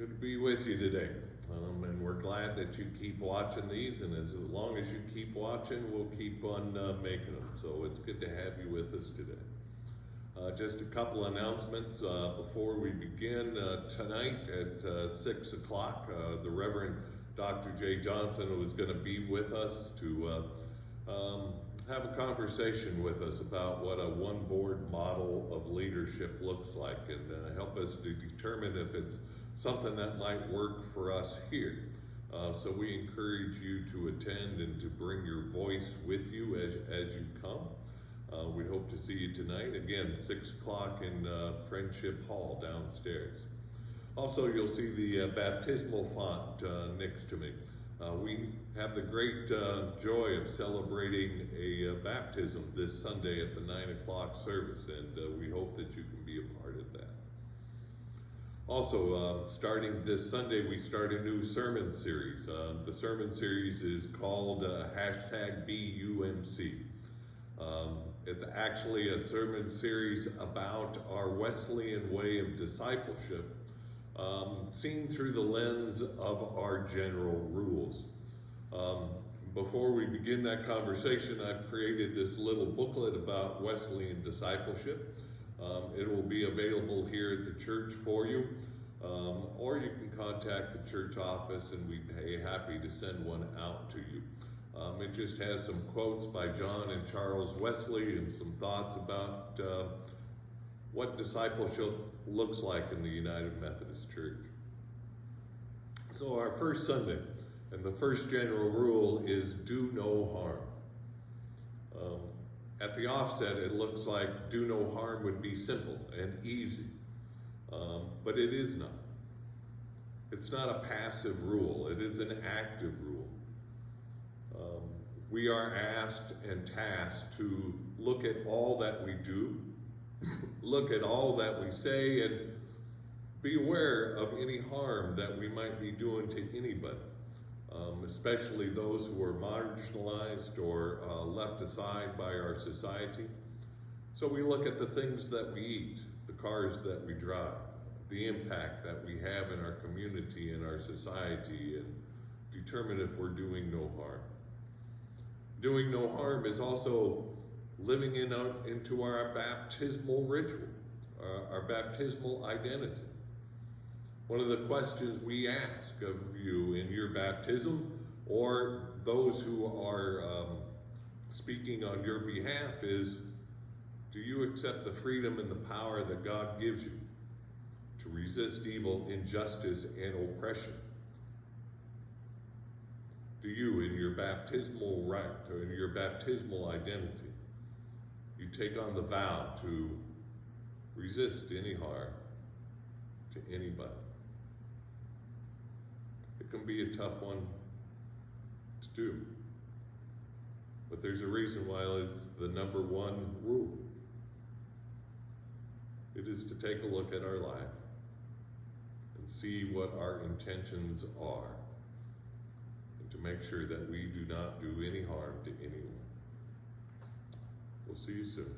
Good to be with you today. And we're glad that you keep watching these, and as long as you keep watching, we'll keep on making them. So it's good to have you with us today. Just a couple announcements before we begin. Tonight at 6 o'clock, the Reverend Dr. Jay Johnson was going to be with us to have a conversation with us about what a one board model of leadership looks like, and help us to determine if it's something that might work for us here. So we encourage you to attend and to bring your voice with you as you come. We hope to see you tonight. Again, 6 o'clock in Friendship Hall downstairs. Also, you'll see the baptismal font next to me. We have the great joy of celebrating a baptism this Sunday at the 9 o'clock service, and we hope that you can be a part of that. Also, starting this Sunday, we start a new sermon series. The sermon series is called #BUMC. It's actually a sermon series about our Wesleyan way of discipleship, seen through the lens of our general rules. Before we begin that conversation, I've created this little booklet about Wesleyan discipleship. It will be available here at the church for you, or you can contact the church office and we'd be happy to send one out to you. It just has some quotes by John and Charles Wesley and some thoughts about what discipleship looks like in the United Methodist Church. So our first Sunday, and the first general rule is do no harm. At the offset, it looks like do no harm would be simple and easy, but it is not. It's not a passive rule, it is an active rule. We are asked and tasked to look at all that we do, look at all that we say, and be aware of any harm that we might be doing to anybody, especially those who are marginalized or left aside by our society. So we look at the things that we eat, the cars that we drive, the impact that we have in our community and our society, and determine if we're doing no harm. Doing no harm is also living into our baptismal ritual, our baptismal identity. One of the questions we ask of you in your baptism, or those who are speaking on your behalf, is, do you accept the freedom and the power that God gives you to resist evil, injustice, and oppression? Do you, in your baptismal rite or in your baptismal identity, you take on the vow to resist any harm to anybody? It can be a tough one to do, but there's a reason why it's the number one rule. It is to take a look at our life and see what our intentions are, to make sure that we do not do any harm to anyone. We'll see you soon.